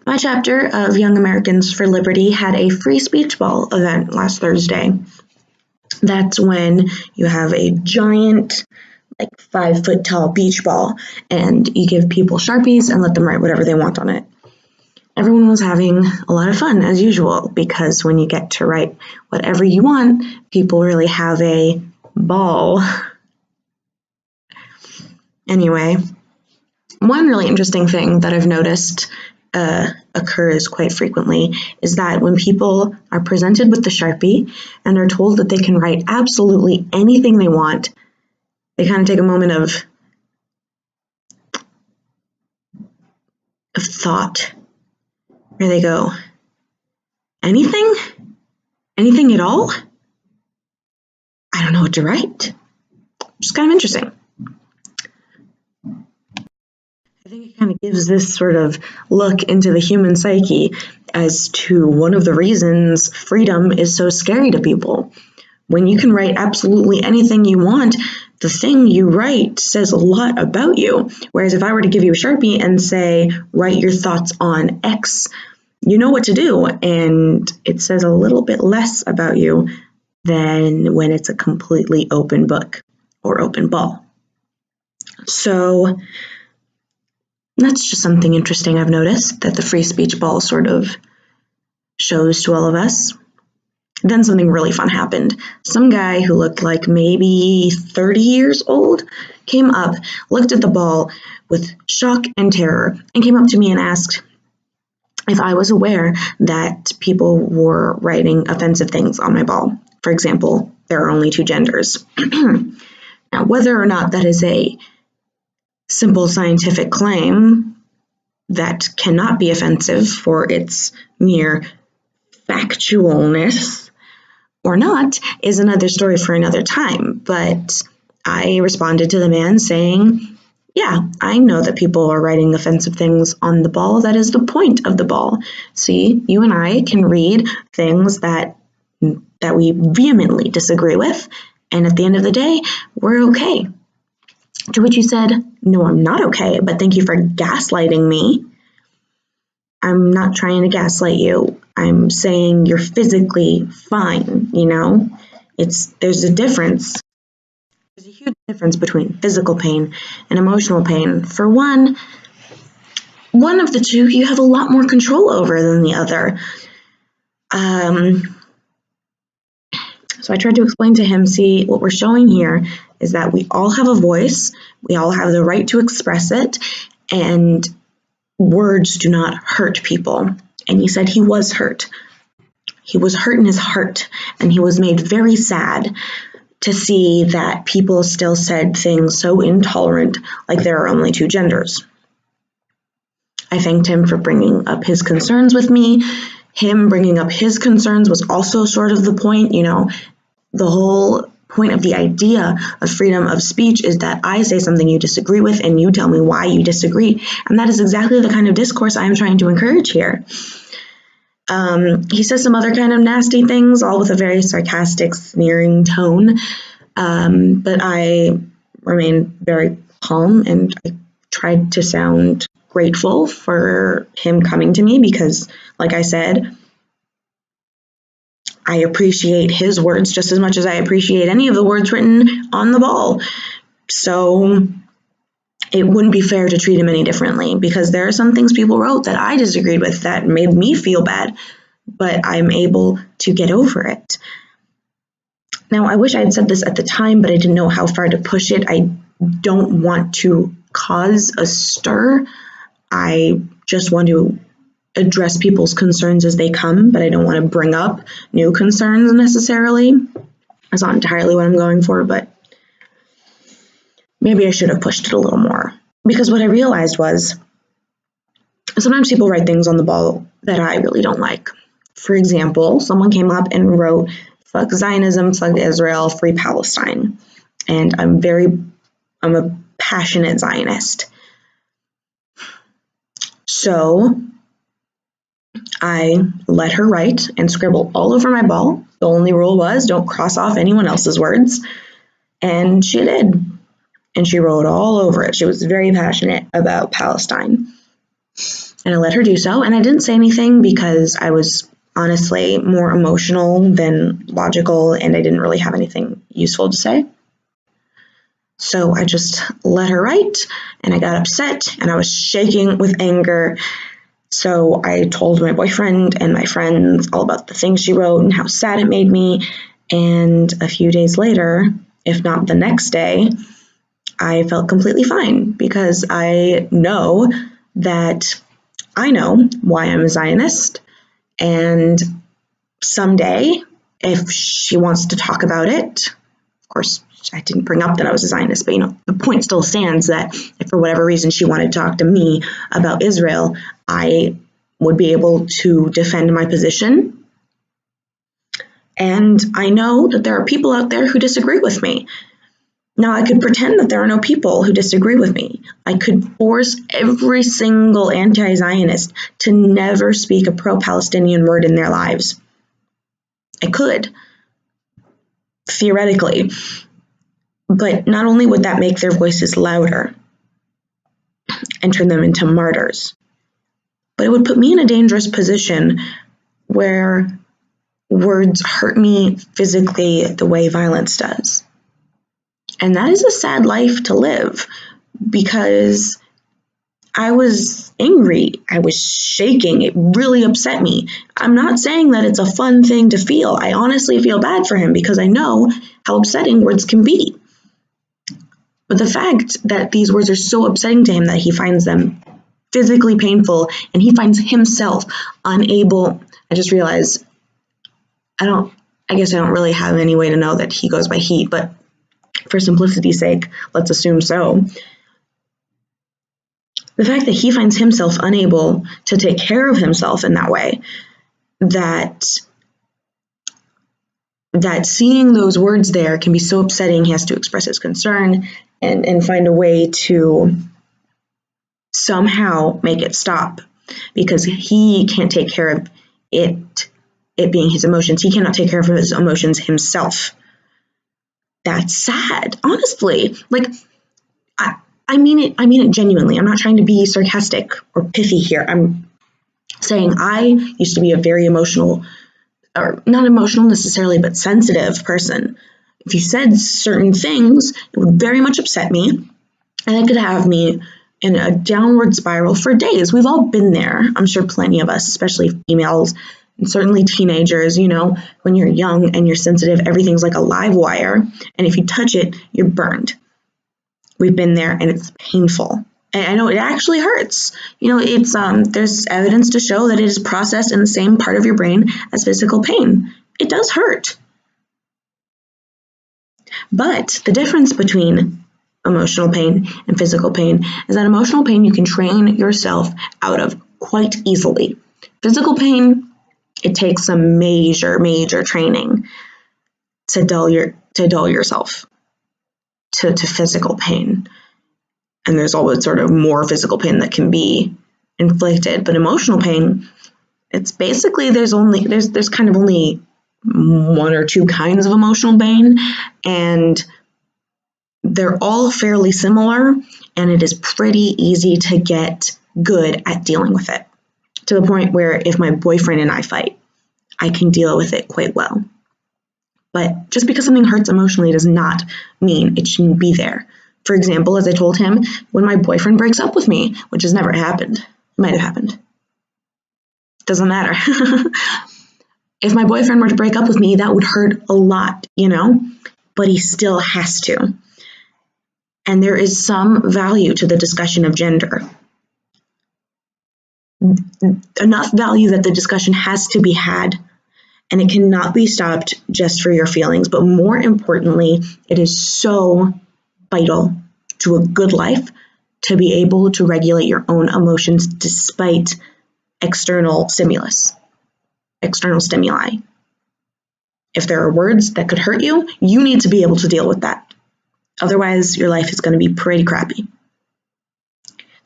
My chapter of Young Americans for Liberty had a free speech ball event last Thursday. That's when you have a giant, like 5-foot tall beach ball, and you give people Sharpies and let them write whatever they want on it. Everyone was having a lot of fun, as usual, because when you get to write whatever you want, people really have a ball. Anyway, one really interesting thing that I've noticed occurs quite frequently is that when people are presented with the Sharpie and are told that they can write absolutely anything they want, they kind of take a moment of thought, where they go, anything? Anything at all? I don't know what to write. Just kind of interesting. I think it kind of gives this sort of look into the human psyche as to one of the reasons freedom is so scary to people. When you can write absolutely anything you want, the thing you write says a lot about you. Whereas if I were to give you a Sharpie and say, write your thoughts on X, you know what to do, and it says a little bit less about you than when it's a completely open book or open ball. So that's just something interesting I've noticed, that the free speech ball sort of shows to all of us. Then something really fun happened. Some guy who looked like maybe 30 years old came up, looked at the ball with shock and terror, and came up to me and asked if I was aware that people were writing offensive things on my ball. For example, there are only 2 genders. Now, whether or not that is a simple scientific claim that cannot be offensive for its mere factualness or not is another story for another time. But I responded to the man saying, yeah, I know that people are writing offensive things on the ball. That is the point of the ball. See, you and I can read things that we vehemently disagree with, and at the end of the day, we're okay. To which you said, no, I'm not okay, but thank you for gaslighting me. I'm not trying to gaslight you. I'm saying you're physically fine, you know? There's a difference. There's a huge difference between physical pain and emotional pain. For one of the two you have a lot more control over than the other. So I tried to explain to him, see, what we're showing here is that we all have a voice, we all have the right to express it, and words do not hurt people. And he said he was hurt. He was hurt in his heart, and he was made very sad to see that people still said things so intolerant, like there are only 2 genders. I thanked him for bringing up his concerns with me. Him bringing up his concerns was also sort of the point, you know. The whole point of the idea of freedom of speech is that I say something you disagree with and you tell me why you disagree. And that is exactly the kind of discourse I am trying to encourage here. He says some other kind of nasty things, all with a very sarcastic, sneering tone. But I remained very calm, and I tried to sound grateful for him coming to me because, like I said, I appreciate his words just as much as I appreciate any of the words written on the ball. So it wouldn't be fair to treat him any differently, because there are some things people wrote that I disagreed with that made me feel bad, but I'm able to get over it. Now, I wish I had said this at the time, but I didn't know how far to push it. I don't want to cause a stir. I just want to address people's concerns as they come, but I don't want to bring up new concerns necessarily. That's not entirely what I'm going for, but maybe I should have pushed it a little more. Because what I realized was sometimes people write things on the ball that I really don't like. For example, someone came up and wrote, fuck Zionism, fuck Israel, free Palestine. And I'm a passionate Zionist. So I let her write and scribble all over my ball. The only rule was don't cross off anyone else's words. And she did. And she wrote all over it. She was very passionate about Palestine. And I let her do so, and I didn't say anything because I was honestly more emotional than logical, and I didn't really have anything useful to say. So I just let her write, and I got upset, and I was shaking with anger. So I told my boyfriend and my friends all about the things she wrote and how sad it made me. And a few days later, if not the next day, I felt completely fine because I know why I'm a Zionist. And someday, if she wants to talk about it, of course, I didn't bring up that I was a Zionist, but the point still stands that if for whatever reason she wanted to talk to me about Israel, I would be able to defend my position. And I know that there are people out there who disagree with me. Now, I could pretend that there are no people who disagree with me. I could force every single anti-Zionist to never speak a pro-Palestinian word in their lives. I could, theoretically. But not only would that make their voices louder and turn them into martyrs, but it would put me in a dangerous position where words hurt me physically the way violence does. And that is a sad life to live because I was angry. I was shaking. It really upset me. I'm not saying that it's a fun thing to feel. I honestly feel bad for him because I know how upsetting words can be. But the fact that these words are so upsetting to him that he finds them physically painful and he finds himself unable, I just realized I guess I don't really have any way to know that he goes by he, but for simplicity's sake, let's assume so. The fact that he finds himself unable to take care of himself in that way, that seeing those words there can be so upsetting, he has to express his concern and find a way to somehow make it stop because he can't take care of it being his emotions. He cannot take care of his emotions himself. That's sad, honestly. Like, I mean it genuinely. I'm not trying to be sarcastic or pithy here. I'm saying I used to be a very emotional, or not emotional necessarily, but sensitive person. If you said certain things, it would very much upset me, and it could have me in a downward spiral for days. We've all been there. I'm sure plenty of us, especially females, and certainly teenagers, when you're young and you're sensitive, everything's like a live wire, and if you touch it, you're burned. We've been there, and it's painful. And I know it actually hurts. It's there's evidence to show that it is processed in the same part of your brain as physical pain. It does hurt. But the difference between emotional pain and physical pain is that emotional pain you can train yourself out of quite easily. Physical pain, it takes some major training to dull yourself to physical pain. And there's always sort of more physical pain that can be inflicted, but emotional pain, it's basically there's kind of only one or two kinds of emotional pain, and they're all fairly similar, and it is pretty easy to get good at dealing with it, to the point where if my boyfriend and I fight, I can deal with it quite well. But just because something hurts emotionally does not mean it shouldn't be there. For example, as I told him, when my boyfriend breaks up with me, which has never happened, it might have happened. Doesn't matter. If my boyfriend were to break up with me, that would hurt a lot, but he still has to. And there is some value to the discussion of gender. Enough value that the discussion has to be had, and it cannot be stopped just for your feelings. But more importantly, it is so vital to a good life to be able to regulate your own emotions despite external stimuli. If there are words that could hurt you, you need to be able to deal with that. Otherwise, your life is going to be pretty crappy.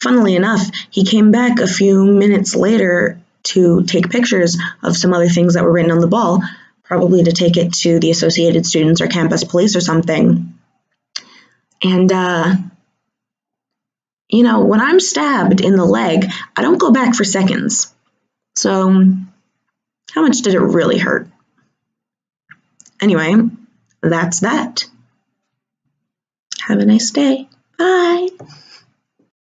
Funnily enough, he came back a few minutes later to take pictures of some other things that were written on the ball, probably to take it to the Associated Students or campus police or something. And You know, when I'm stabbed in the leg, I don't go back for seconds. So, how much did it really hurt? Anyway, that's that. Have a nice day. Bye.